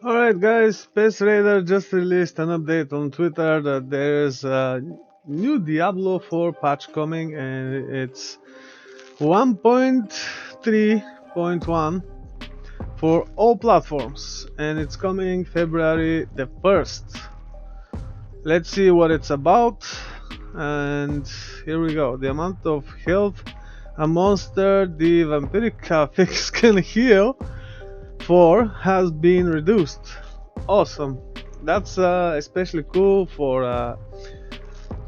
Alright guys, Space Raider just released an update on Twitter that there's a new Diablo 4 patch coming and it's 1.3.1 for all platforms and it's coming February the 1st. Let's see what it's about, and here we go. The amount of health a monster the vampiric affix can heal for has been reduced. Awesome. That's especially cool for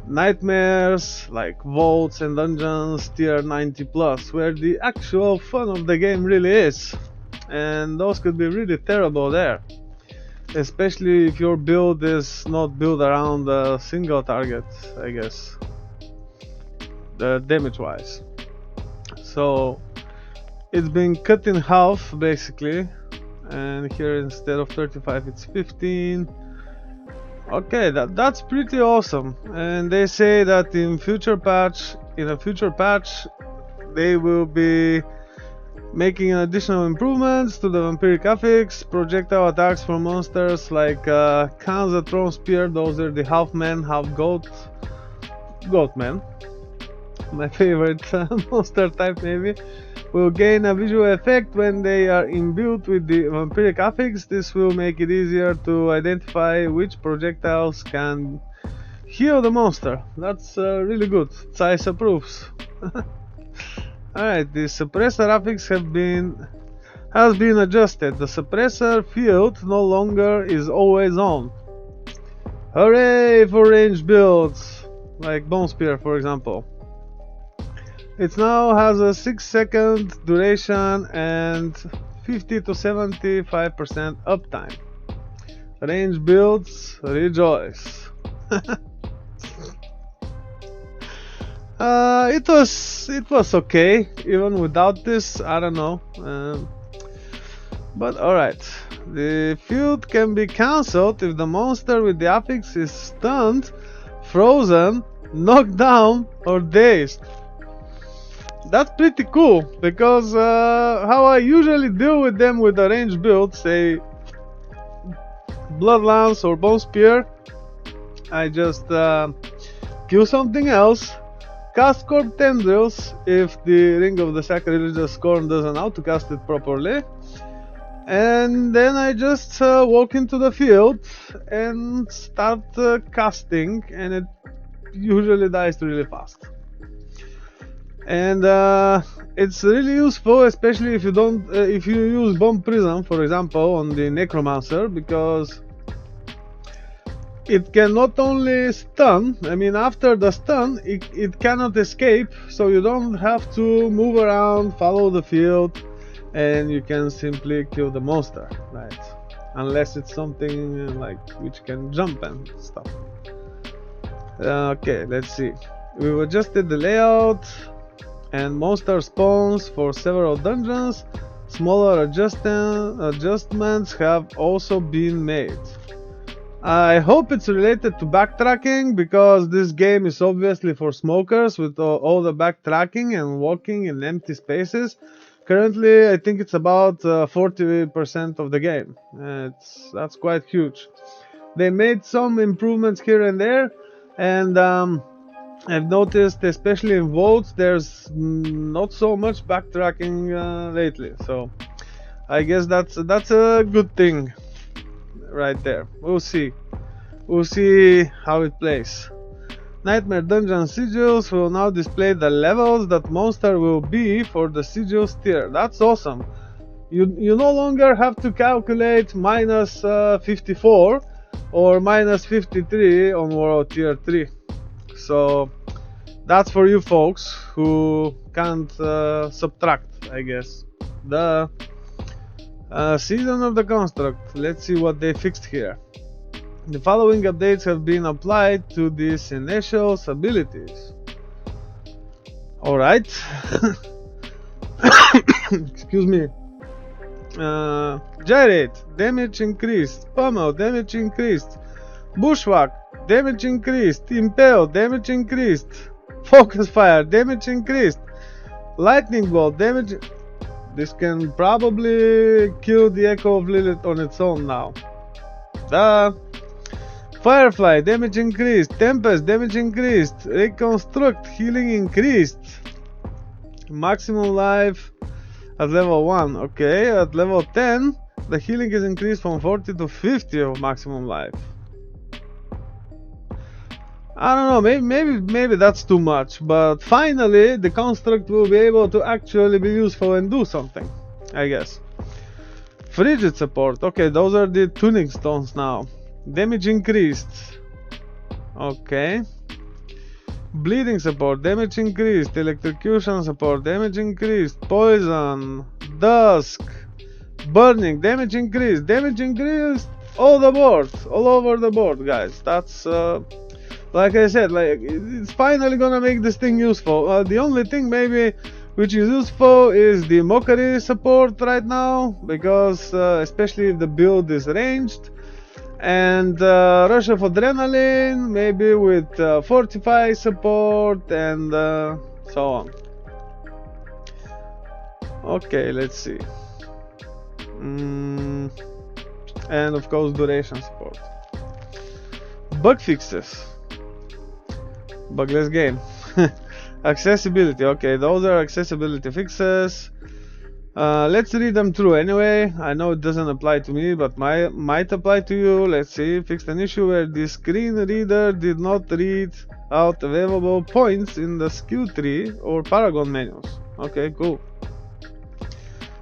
nightmares like vaults and dungeons tier 90 plus, where the actual fun of the game really is, and those could be really terrible there, especially if your build is not built around a single target, I guess, the damage wise. So it's been cut in half basically, and here instead of 35 it's 15. Okay, that's pretty awesome. And they say that in a future patch they will be making additional improvements to the vampiric affix, projectile attacks for monsters like cans that throw spear. Those are the half man half goat man, my favorite monster type maybe, will gain a visual effect when they are imbued with the vampiric affix. This will make it easier to identify which projectiles can heal the monster. That's really good. Zeiss approves. Alright, the suppressor affix has been adjusted. The suppressor field no longer is always on. Hooray for ranged builds like Bone Spear, for example. It now has a 6-second duration and 50 to 75% uptime. Range builds rejoice. It was okay even without this. I don't know, but alright. The field can be cancelled if the monster with the affix is stunned, frozen, knocked down, or dazed. That's pretty cool, because how I usually deal with them with a ranged build, say Blood Lance or Bone Spear, I just kill something else, cast Corp Tendrils if the Ring of the Sacrilegious Scorn doesn't autocast it properly, and then I just walk into the field and start casting, and it usually dies really fast. And it's really useful, especially if you use Bomb Prism, for example, on the Necromancer, because it can not only stun, I mean after the stun it cannot escape, so you don't have to move around, follow the field, and you can simply kill the monster, right? Unless it's something like which can jump and stuff. Okay, let's see. We've adjusted the layout and monster spawns for several dungeons. Smaller adjustments have also been made. I hope it's related to backtracking, because this game is obviously for smokers with all the backtracking and walking in empty spaces. Currently I think it's about 40% of the game. That's quite huge. They made some improvements here and there, and I've noticed, especially in vaults, there's not so much backtracking lately, so I guess that's a good thing right there. We'll see how it plays. Nightmare Dungeon sigils will now display the levels that monster will be for the sigils tier. That's awesome. You no longer have to calculate minus 54 or minus 53 on World Tier 3. So that's for you folks who can't subtract, I guess. The Season of the Construct. Let's see what they fixed here. The following updates have been applied to these initial abilities. Alright. Excuse me. Gyrate, damage increased. Pummel, damage increased. Bushwhack, damage increased. Impale, damage increased. Focus fire, damage increased. Lightning bolt, damage. This can probably kill the Echo of Lilith on its own now. Da. Firefly, damage increased. Tempest, damage increased. Reconstruct, healing increased. Maximum life at level 1. Okay, at level 10, the healing is increased from 40 to 50 of maximum life. I don't know, maybe that's too much, but finally the construct will be able to actually be useful and do something, I guess. Frigid support, okay, those are the tuning stones now. Damage increased. Okay. Bleeding support, damage increased. Electrocution support, damage increased. Poison, dusk, burning, damage increased. Damage increased all the board, all over the board, guys. That's like I said, like it's finally gonna make this thing useful. The only thing maybe which is useful is the mockery support right now, because especially if the build is ranged, and rush of adrenaline maybe with fortify support and so on. Okay, let's see. And of course duration support. Bug fixes. Bugless game. Accessibility, okay, those are accessibility fixes. Let's read them through anyway. I know it doesn't apply to me, but might apply to you. Let's see. Fixed an issue where the screen reader did not read out available points in the skill tree or paragon menus. Okay, cool.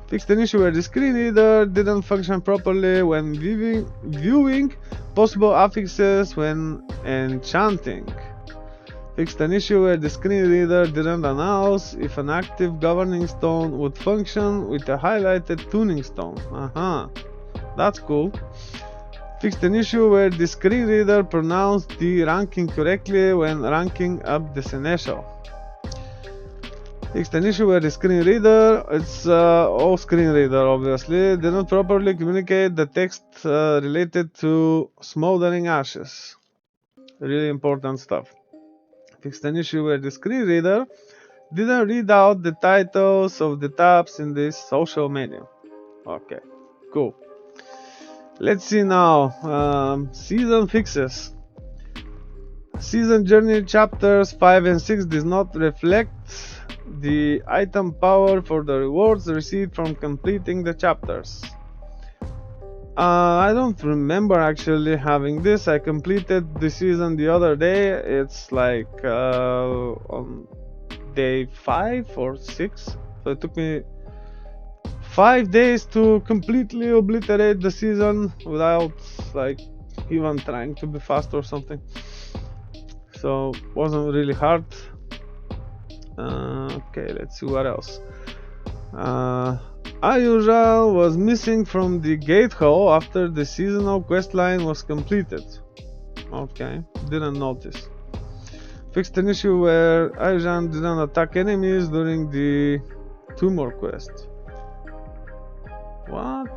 Fixed an issue where the screen reader didn't function properly when viewing possible affixes when enchanting. Fixed an issue where the screen reader didn't announce if an active governing stone would function with a highlighted tuning stone. That's cool. Fixed an issue where the screen reader pronounced the ranking correctly when ranking up the seneschal. Fixed an issue where the screen reader, it's all screen reader obviously, didn't properly communicate the text related to smoldering ashes. Really important stuff. Fixed an issue where the screen reader didn't read out the titles of the tabs in this social menu. Okay, cool. Let's see now. Season fixes. Season journey chapters 5 and 6 does not reflect the item power for the rewards received from completing the chapters. I don't remember actually having this. I completed the season the other day. It's like on day 5 or 6. So it took me 5 days to completely obliterate the season without like even trying to be fast or something. So it wasn't really hard. Okay, let's see what else. Ayuja was missing from the gate hall after the seasonal questline was completed. Okay, didn't notice. Fixed an issue where Ayuja didn't attack enemies during the tumor quest. What?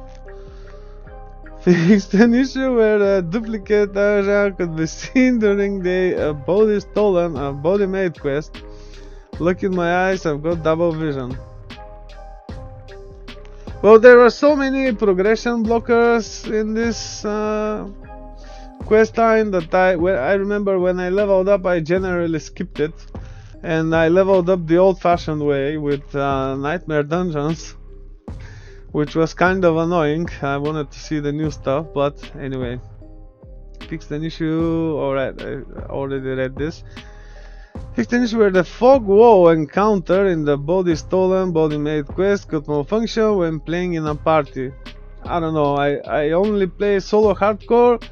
Fixed an issue where a duplicate Ayuja could be seen during the body stolen, body made quest. Look in my eyes, I've got double vision. Well, there are so many progression blockers in this quest line that I remember when I leveled up, I generally skipped it, and I leveled up the old-fashioned way with nightmare dungeons, which was kind of annoying. I wanted to see the new stuff, but anyway, fixed an issue. Alright, I already read this. Fixed an issue where the fog wall encounter in the body stolen, body made quest could malfunction when playing in a party. I don't know, I only play solo hardcore.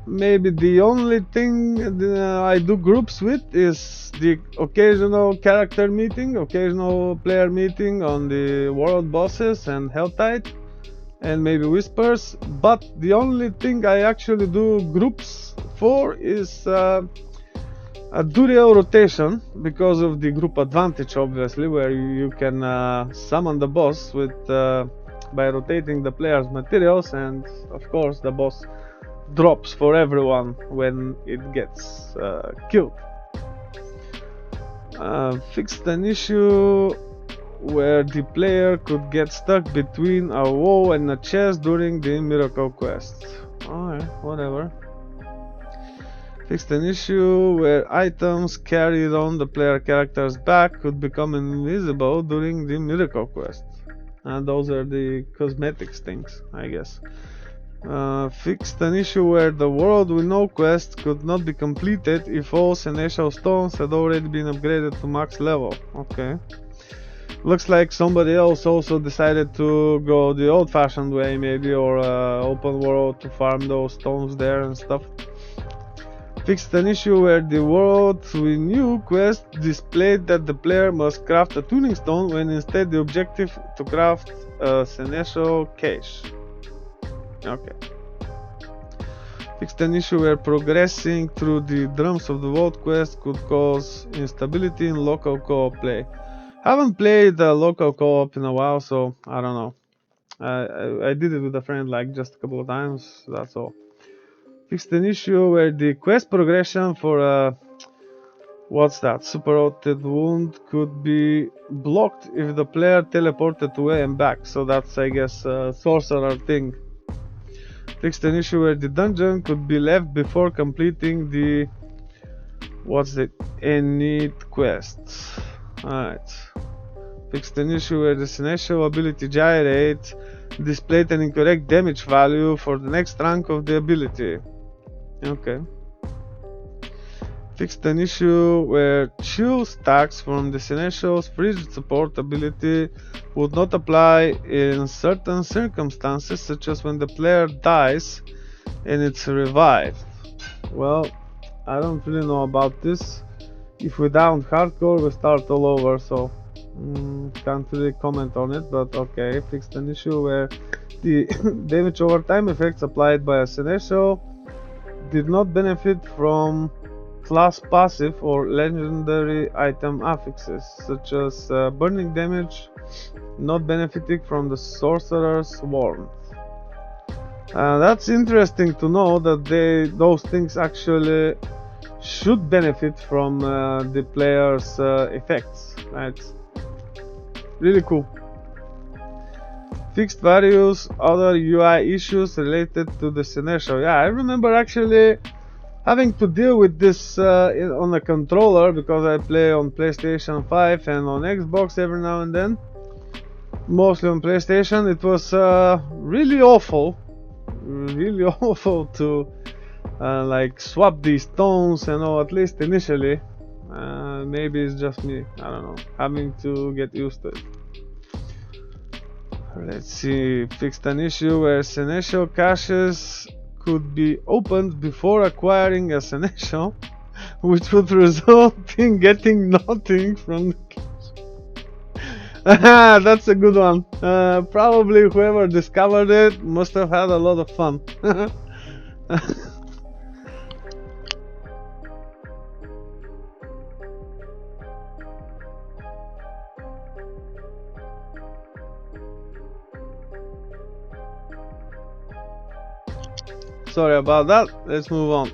Maybe the only thing I do groups with is the occasional character meeting, occasional player meeting on the world bosses and Helltide, and maybe Whispers. But the only thing I actually do groups for is a dual rotation, because of the group advantage obviously, where you can summon the boss with by rotating the player's materials, and of course the boss drops for everyone when it gets killed. Fixed an issue where the player could get stuck between a wall and a chest during the miracle quest. Alright, whatever. Fixed an issue where items carried on the player character's back could become invisible during the miracle quest. And those are the cosmetics things, I guess. Fixed an issue where the World We Know quest could not be completed if all senescial stones had already been upgraded to max level. Okay. Looks like somebody else also decided to go the old-fashioned way, maybe, or open world to farm those stones there and stuff. Fixed an issue where the World We Knew quest displayed that the player must craft a tuning stone when instead the objective to craft a senescial cache. Okay. Fixed an issue where progressing through the Drums of the Vault quest could cause instability in local co-op play. Haven't played local co-op in a while, so I don't know. I did it with a friend like just a couple of times, that's all. Fixed an issue where the quest progression for what's that, super rotted wound could be blocked if the player teleported away and back, so that's, I guess, a sorcerer thing. Fixed an issue where the dungeon could be left before completing the Enid quest. Alright. Fixed an issue where the senescial ability Gyrate displayed an incorrect damage value for the next rank of the ability. Okay. Fixed an issue where chill stacks from the senescial's frigid support ability would not apply in certain circumstances, such as when the player dies and it's revived. Well, I don't really know about this. If we down hardcore, we start all over, so can't really comment on it, but okay. Fixed an issue where the damage over time effects applied by a senescial did not benefit from class passive or legendary item affixes, such as burning damage not benefiting from the sorcerer's warmth. That's interesting to know that those things actually should benefit from the player's effects, right? Really cool. Fixed various other UI issues related to the senescial. Yeah, I remember actually having to deal with this on a controller, because I play on PlayStation 5 and on Xbox every now and then. Mostly on PlayStation. It was really awful to like swap these stones, you know, at least initially. Maybe it's just me, I don't know, having to get used to it. Let's see. Fixed an issue where senescial caches could be opened before acquiring a senescial, which would result in getting nothing from the cache. That's a good one. Probably whoever discovered it must have had a lot of fun. Sorry about that. Let's move on.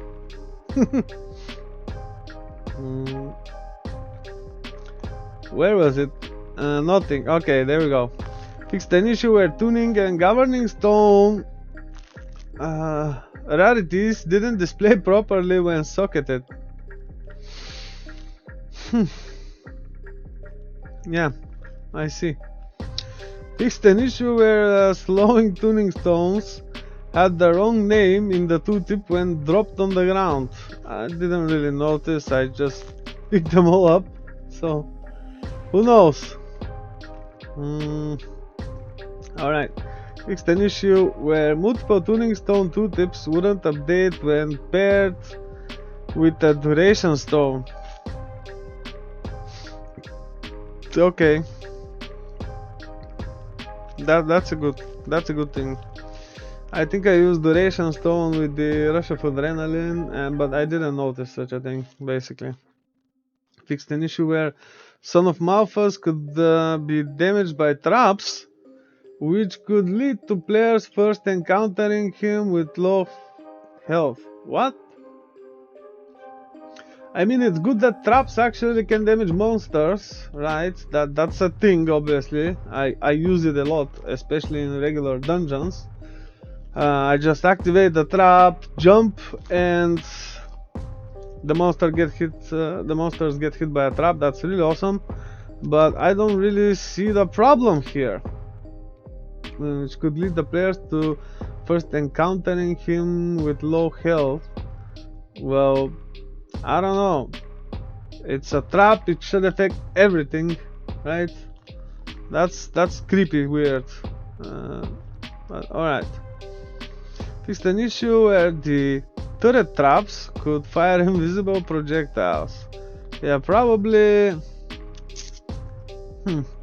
Where was it? Nothing. Okay, there we go. Fixed an issue where tuning and governing stone rarities didn't display properly when socketed. Yeah, I see. Fixed an issue where slowing tuning stones had the wrong name in the tooltip when dropped on the ground. I didn't really notice, I just picked them all up, so who knows. Alright. Fixed an issue where multiple tuning stone tooltips wouldn't update when paired with a duration stone. Okay. That's a good thing. I think I used duration stone with the rush of adrenaline, but I didn't notice such a thing, basically. Fixed an issue where Son of Malphas could be damaged by traps, which could lead to players first encountering him with low health. What? I mean, it's good that traps actually can damage monsters, right? That's a thing, obviously. I use it a lot, especially in regular dungeons. I just activate the trap, jump, and the monsters get hit by a trap. That's really awesome, but I don't really see the problem here, which could lead the players to first encountering him with low health. Well, I don't know. It's a trap. It should affect everything, right? That's creepy, weird. But alright. Fixed an issue where the turret traps could fire invisible projectiles. Yeah, probably.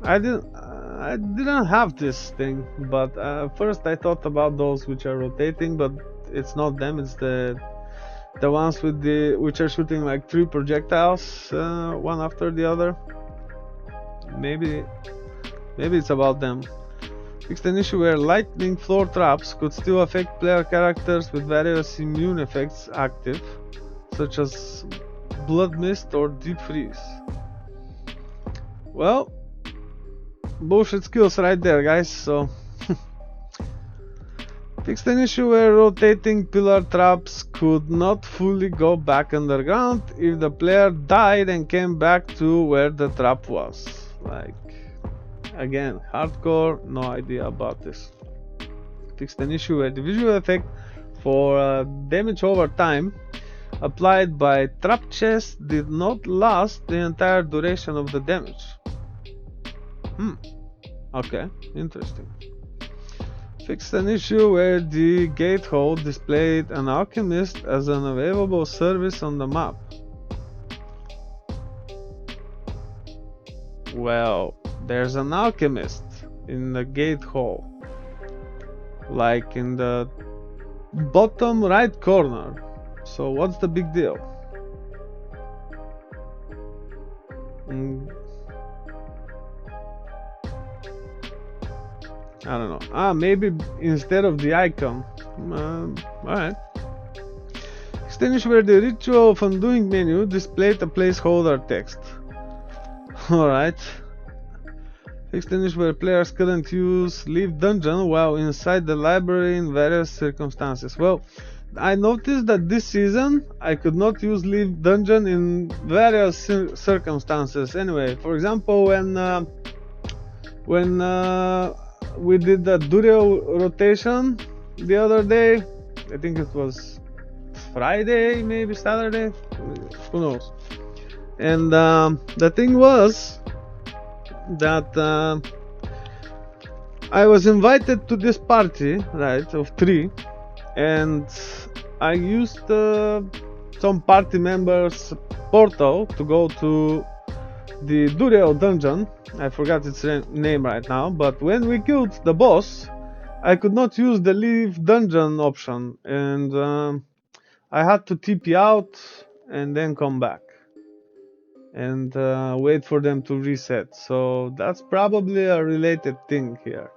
I didn't have this thing, but first I thought about those which are rotating, but it's not them. It's the ones with which are shooting like 3 projectiles, one after the other. Maybe it's about them. Fixed an issue where lightning floor traps could still affect player characters with various immune effects active, such as blood mist or deep freeze. Well, bullshit skills right there, guys. So fixed an issue where rotating pillar traps could not fully go back underground if the player died and came back to where the trap was. Like, again, hardcore, no idea about this. Fixed an issue where the visual effect for damage over time applied by trap chest did not last the entire duration of the damage. Okay, interesting. Fixed an issue where the gate hole displayed an alchemist as an available service on the map. Well, there's an alchemist in the gate hole, like in the bottom right corner. So what's the big deal? I don't know. Maybe instead of the icon. Alright. Extinguish where the ritual of undoing menu displayed a placeholder text. Alright. Extinguish where players couldn't use leave dungeon while inside the library in various circumstances. Well, I noticed that this season I could not use leave dungeon in various circumstances. Anyway, for example, when we did the Durio rotation the other day, I think it was Friday, maybe Saturday, who knows. And the thing was that I was invited to this party, right, of 3, and I used some party members' portal to go to the Durio dungeon. I forgot its name right now, but when we killed the boss, I could not use the leave dungeon option, and I had to TP out and then come back and wait for them to reset. So that's probably a related thing here.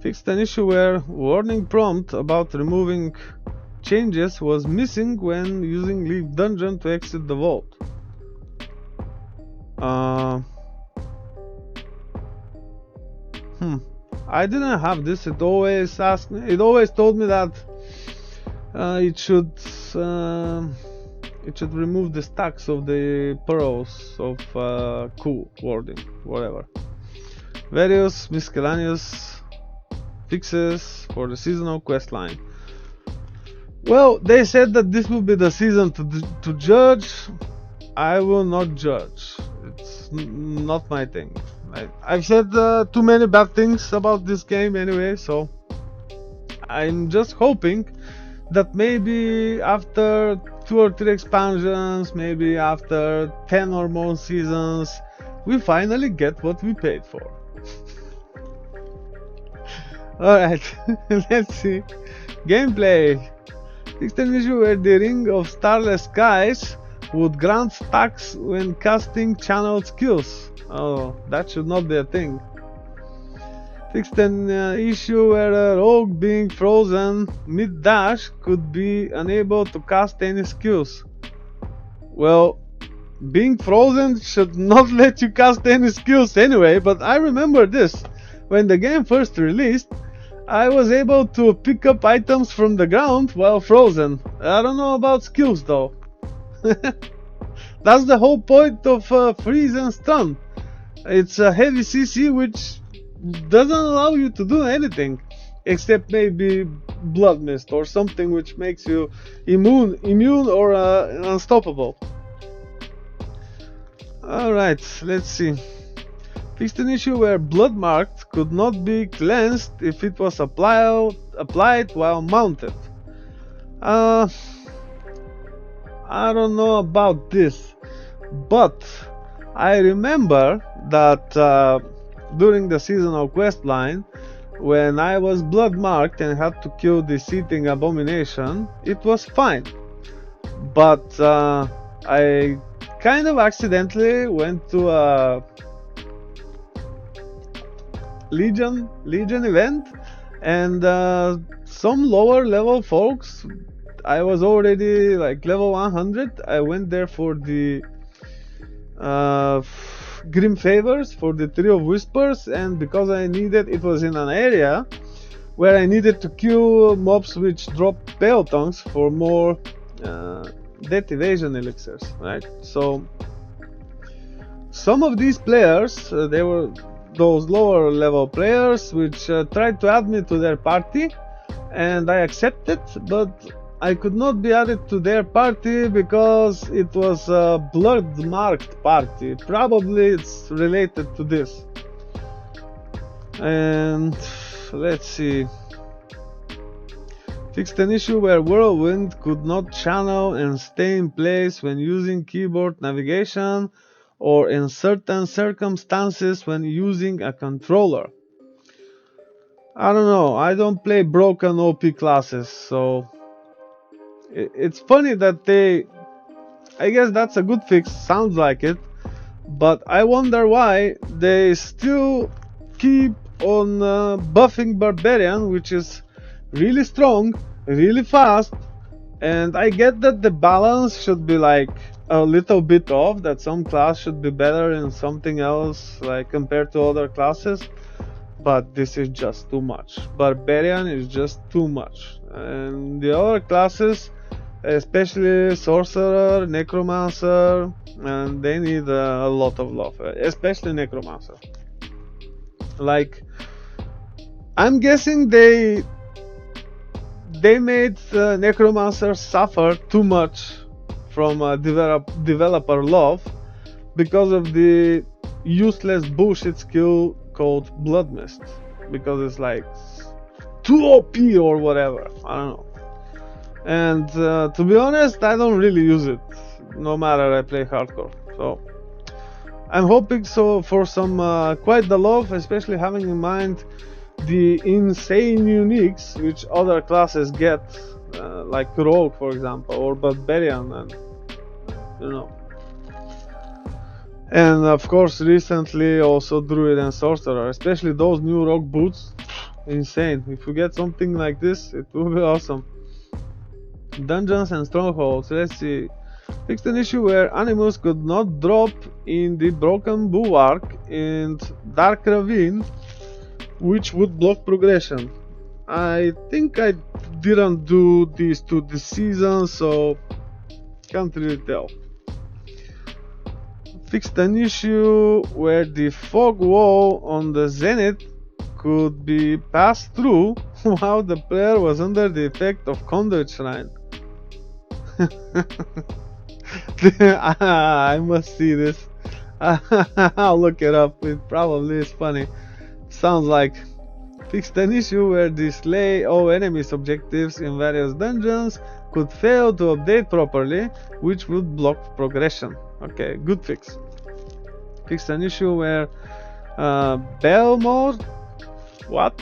Fixed an issue where warning prompt about removing changes was missing when using leave dungeon to exit the vault. I didn't have this. It always asked me. It always told me that it should remove the stacks of the pearls of cool wording, whatever. Various miscellaneous fixes for the seasonal quest line. Well, they said that this will be the season to judge. I will not judge. It's not my thing. I've said too many bad things about this game anyway, so I'm just hoping that maybe after 2 or 3 expansions, maybe after 10 or more seasons, we finally get what we paid for. Alright, let's see. Gameplay. Fixed an issue where the Ring of Starless Skies would grant stacks when casting channeled skills. Oh, that should not be a thing. Fixed an issue where a rogue being frozen mid-dash could be unable to cast any skills. Well, Being frozen should not let you cast any skills anyway, but I remember this. When the game first released, I was able to pick up items from the ground while frozen. I don't know about skills though. That's the whole point of freeze and stun. It's a heavy CC which doesn't allow you to do anything, except maybe blood mist or something which makes you immune or unstoppable. Alright, let's see. Fixed an issue where blood marked could not be cleansed if it was applied while mounted. I don't know about this, but I remember that during the seasonal quest line, when I was blood marked and had to kill the seething abomination, it was fine. But I kind of accidentally went to a Legion event, and some lower level folks, I was already like level 100. I went there for the Grim Favors, for the Tree of Whispers, and because it was in an area where I needed to kill mobs which drop Pale Tongues for more death evasion elixirs, right? So some of these players, they were those lower level players which tried to add me to their party, and I accepted, but I could not be added to their party because it was a blood marked party. Probably it's related to this. And let's see. Fixed an issue where Whirlwind could not channel and stay in place when using keyboard navigation or in certain circumstances when using a controller. I don't know, I don't play broken OP classes, so it's funny that I guess that's a good fix, sounds like it, but I wonder why they still keep on buffing Barbarian, which is really strong, really fast, and I get that the balance should be like a little bit off, that some class should be better in something else like compared to other classes, but this is just too much. Barbarian is just too much, and the other classes, especially Sorcerer, Necromancer, and they need a lot of love, especially Necromancer. Like, I'm guessing they made Necromancer suffer too much from developer love because of the useless bullshit skill called Blood Mist, because it's like too OP or whatever, I don't know. And to be honest, I don't really use it, no matter I play hardcore. So I'm hoping for some quite the love, especially having in mind the insane uniques which other classes get, like Rogue for example, or Barbarian, and you know. And of course recently also Druid and Sorcerer, especially those new Rogue boots, insane. If you get something like this, it will be awesome. Dungeons and Strongholds, let's see. Fixed an issue where animals could not drop in the Broken Bulwark and Dark Ravine, which would block progression. I think I didn't do these two this season, so can't really tell. Fixed an issue where the fog wall on the Zenith could be passed through while the player was under the effect of Conduit Shrine. I must see this. I'll look it up, it probably is funny. Sounds like fixed an issue where the slay all enemies objectives in various dungeons could fail to update properly, which would block progression. Okay, good fix. Fixed an issue where Belmore, what?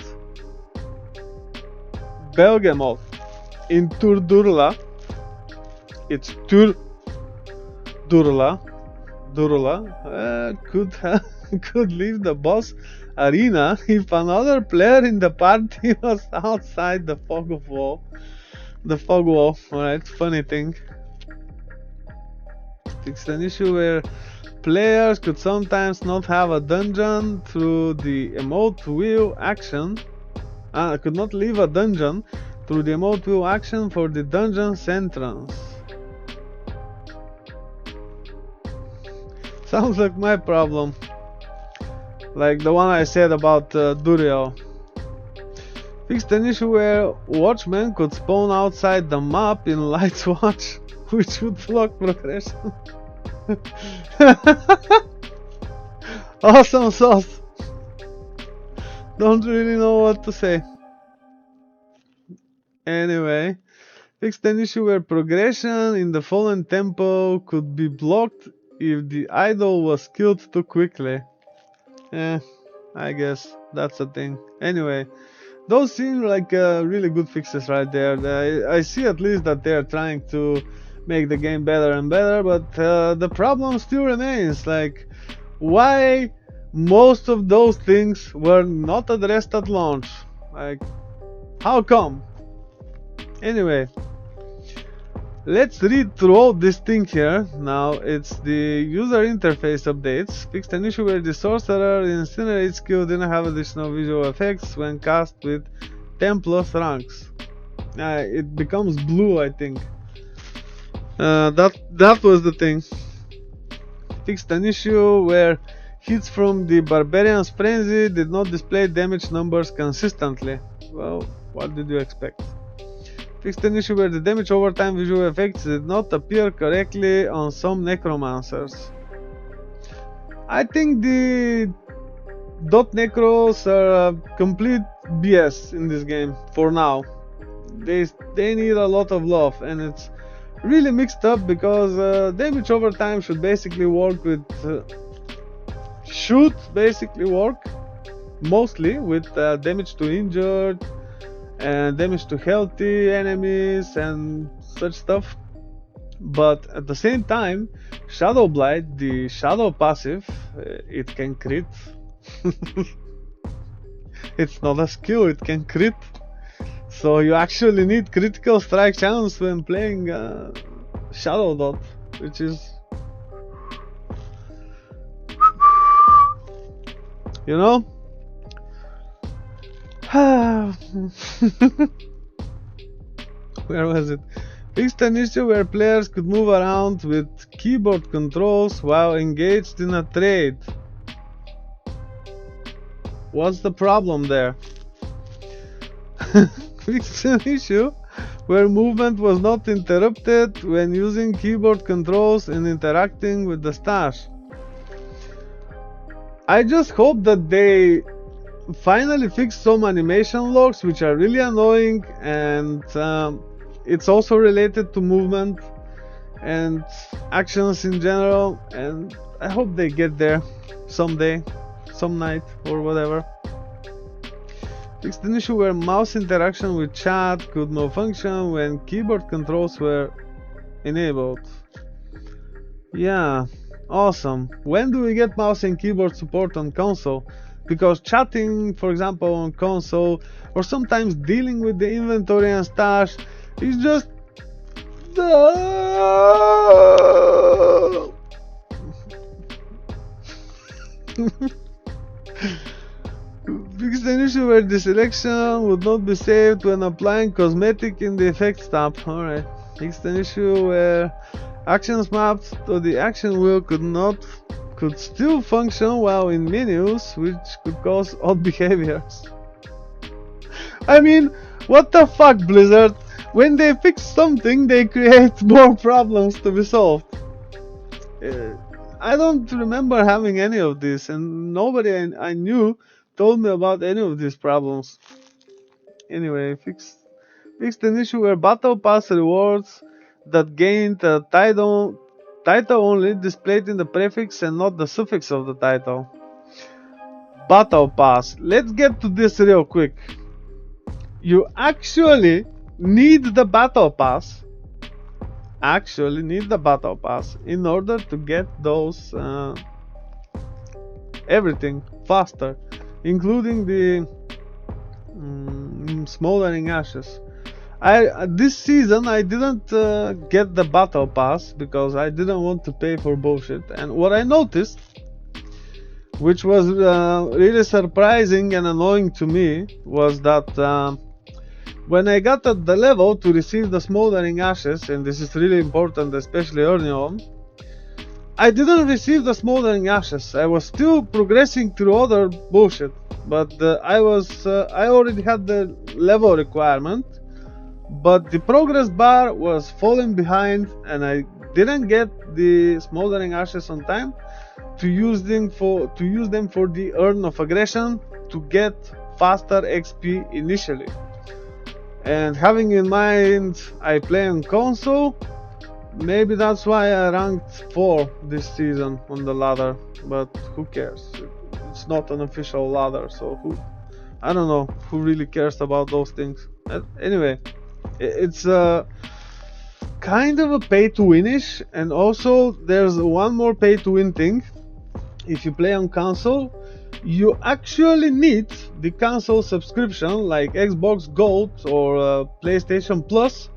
Belgemot in Turdurla, it's Turdurla, could leave the boss arena if another player in the party was outside the fog wall. Alright, funny thing. Fixed an issue where players could sometimes not have a dungeon through the emote wheel action. Could not leave a dungeon through the emote wheel action for the dungeon's entrance. Sounds like my problem. Like the one I said about Duriel. Fixed an issue where watchmen could spawn outside the map in Light's Watch, which would block progression. Awesome sauce. Don't really know what to say. Anyway, fixed an issue where progression in the Fallen Temple could be blocked if the idol was killed too quickly. I guess that's a thing. Anyway, those seem like really good fixes right there. I see at least that they're trying to make the game better and better, but the problem still remains. Like, why most of those things were not addressed at launch? Like, how come? Anyway, let's read through all this thing here. Now it's the user interface updates. Fixed an issue where the sorcerer incinerate skill didn't have additional visual effects when cast with 10 plus ranks. It becomes blue, I think. That was the thing. Fixed an issue where hits from the barbarian's frenzy did not display damage numbers consistently. Well, what did you expect? Fixed an issue where the damage over time visual effects did not appear correctly on some necromancers. I think the dot necros are complete BS in this game for now. They need a lot of love, and it's really mixed up because damage over time should basically work with mostly with damage to injured and damage to healthy enemies and such stuff. But at the same time, Shadow Blight, the shadow passive, it can crit. It's not a skill, it can crit. So you actually need critical strike chance when playing Shadow Dot, which is, you know. Where was it? Fixed an issue where players could move around with keyboard controls while engaged in a trade. What's the problem there? Fixed an issue where movement was not interrupted when using keyboard controls and interacting with the stash. I just hope that they finally fixed some animation locks which are really annoying, and it's also related to movement and actions in general, and I hope they get there someday, some night or whatever. Fixed an issue where mouse interaction with chat could malfunction when keyboard controls were enabled. Yeah, awesome. When do we get mouse and keyboard support on console? Because chatting, for example, on console, or sometimes dealing with the inventory and stash, is just Fixed an issue where the selection would not be saved when applying cosmetic in the effects tab. Alright. Fixed an issue where actions mapped to the action wheel could still function while in menus, which could cause odd behaviors. I mean, what the fuck, Blizzard? When they fix something, they create more problems to be solved. I don't remember having any of this, and nobody I knew told me about any of these problems. Anyway, fixed an issue where battle pass rewards that gained a title only displayed in the prefix and not the suffix of the title. Battle pass. Let's get to this real quick. You actually need the battle pass. In order to get those everything faster, including the smoldering ashes. This season I didn't get the battle pass because I didn't want to pay for bullshit. And what I noticed, which was really surprising and annoying to me, was that when I got at the level to receive the smoldering ashes, and this is really important, especially early on, I didn't receive the smoldering ashes. I was still progressing through other bullshit, but I already had the level requirement, but the progress bar was falling behind, and I didn't get the smoldering ashes on time to use them for the urn of aggression to get faster XP initially. And having in mind I play on console, maybe that's why I ranked 4 this season on the ladder, but who cares? It's not an official ladder, so I don't know who really cares about those things. Anyway, it's kind of a pay to winish, and also there's one more pay to win thing. If you play on console, you actually need the console subscription like Xbox Gold or PlayStation Plus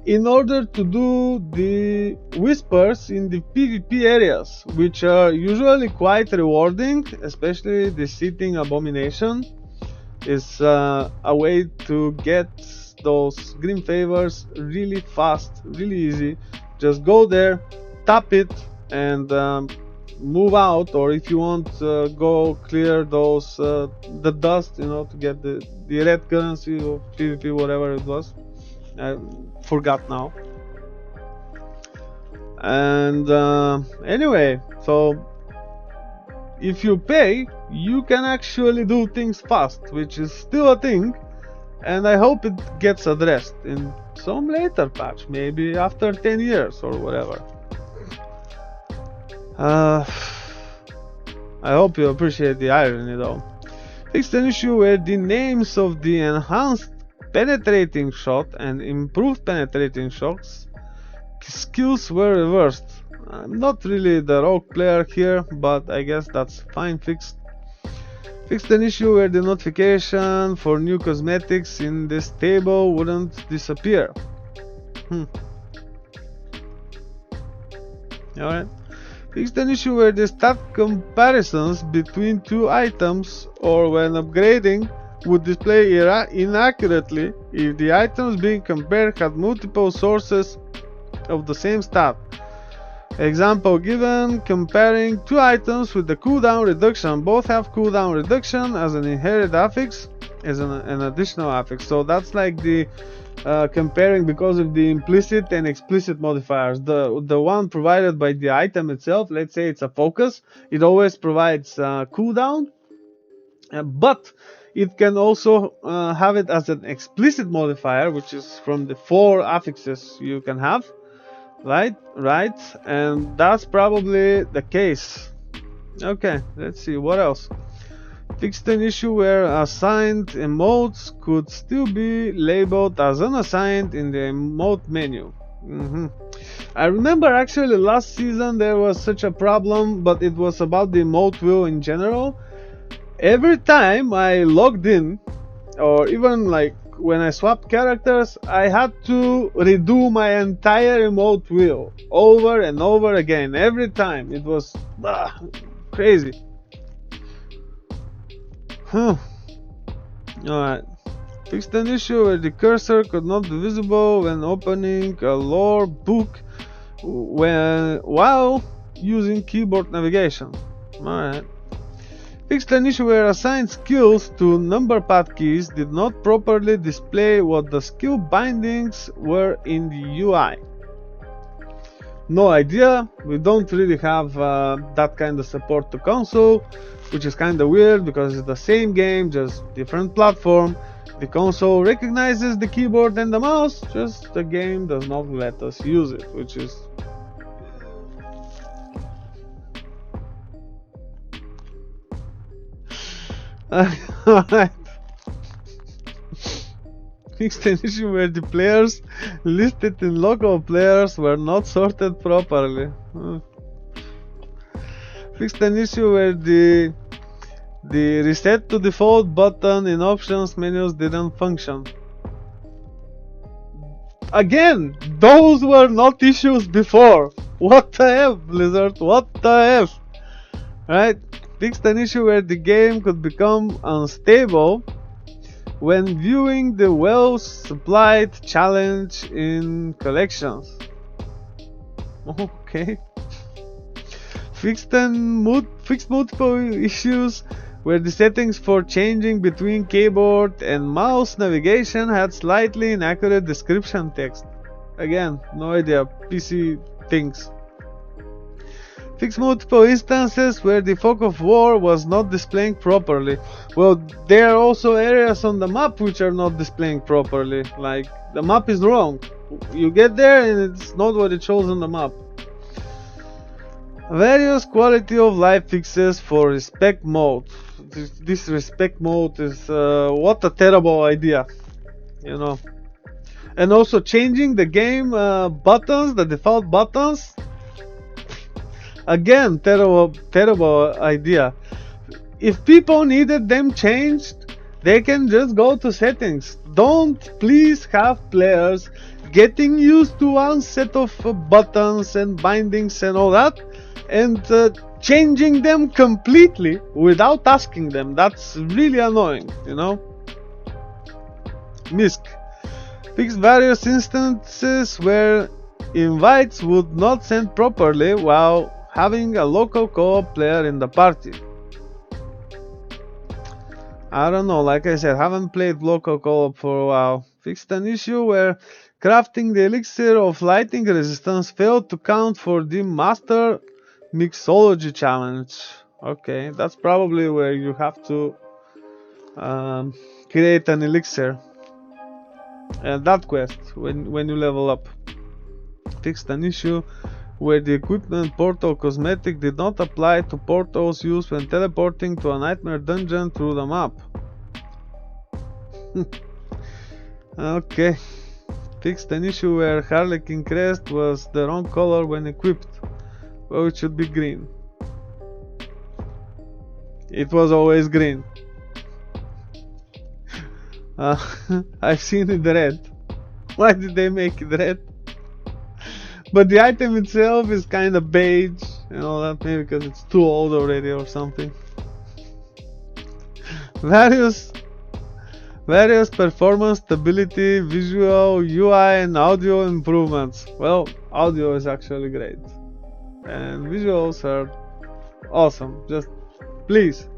in order to do the whispers in the PvP areas, which are usually quite rewarding. Especially the Seating Abomination is a way to get those green favors really fast, really easy. Just go there, tap it, and move out. Or if you want, go clear those the dust, to get the red currency of PvP, whatever it was. I forgot now. And anyway, so if you pay, you can actually do things fast, which is still a thing, and I hope it gets addressed in some later patch, maybe after 10 years or whatever. I hope you appreciate the irony though. Fixed an issue where the names of the enhanced penetrating shot and improved penetrating shots skills were reversed. I'm not really the rogue player here, but I guess that's fine fixed. Fixed an issue where the notification for new cosmetics in this table wouldn't disappear. Alright. Fixed an issue where the stat comparisons between 2 items or when upgrading would display inaccurately if the items being compared had multiple sources of the same stat. Example given: comparing 2 items with the cooldown reduction. Both have cooldown reduction as an inherent affix, as an additional affix. So that's like the comparing because of the implicit and explicit modifiers. The one provided by the item itself, let's say it's a focus, it always provides cooldown, but it can also have it as an explicit modifier, which is from the 4 affixes you can have. Right, and that's probably the case. Okay, let's see what else. Fixed an issue where assigned emotes could still be labeled as unassigned in the emote menu. I remember actually last season there was such a problem, but it was about the emote wheel in general. Every time I logged in, or even like when I swapped characters, I had to redo my entire emote wheel over and over again. Every time. It was crazy. Alright. Fixed an issue where the cursor could not be visible when opening a lore book while using keyboard navigation. Alright. Fixed an issue where assigned skills to number pad keys did not properly display what the skill bindings were in the UI. No idea, we don't really have that kind of support to console, which is kind of weird because it's the same game, just different platform. The console recognizes the keyboard and the mouse, just the game does not let us use it, which is alright. Fixed an issue where the players listed in local players were not sorted properly. Fixed an issue where the reset to default button in options menus didn't function. Again, those were not issues before. What the F, Blizzard? What the F? Right? Fixed an issue where the game could become unstable when viewing the well-supplied challenge in collections. Okay. Fixed multiple issues where the settings for changing between keyboard and mouse navigation had slightly inaccurate description text. Again, no idea, PC things. Fix multiple instances where the fog of war was not displaying properly. Well, there are also areas on the map which are not displaying properly. Like, the map is wrong. You get there and it's not what it shows on the map. Various quality of life fixes for respect mode. This respect mode is what a terrible idea, you know. And also changing the game buttons, the default buttons. Again, terrible idea. If people needed them changed, they can just go to settings. Don't please have players getting used to one set of buttons and bindings and all that, and changing them completely without asking them. That's really annoying, you know. MISC. Fix various instances where invites would not send properly while having a local co-op player in the party. I don't know, like I said, haven't played local co-op for a while. Fixed an issue where crafting the elixir of lightning resistance failed to count for the master mixology challenge. Okay, that's probably where you have to create an elixir. And that quest when you level up. Fixed an issue where the equipment portal cosmetic did not apply to portals used when teleporting to a nightmare dungeon through the map. Okay. Fixed an issue where Harlequin crest was the wrong color when equipped. Well, it should be green. It was always green. I've seen it red. Why did they make it red? But the item itself is kind of beige, you know, that maybe because it's too old already or something. Various performance, stability, visual, UI and audio improvements. Well, audio is actually great. And visuals are awesome. Just please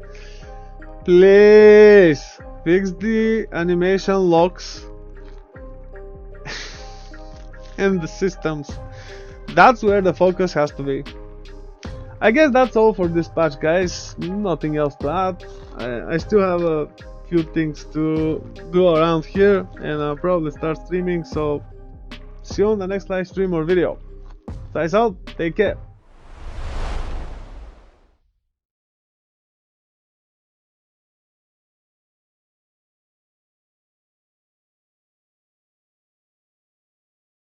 fix the animation locks and the systems. That's where the focus has to be. I guess that's all for this patch, guys. Nothing else to add. I still have a few things to do around here, and I'll probably start streaming, so see you on the next live stream or video. Zeiss out, take care.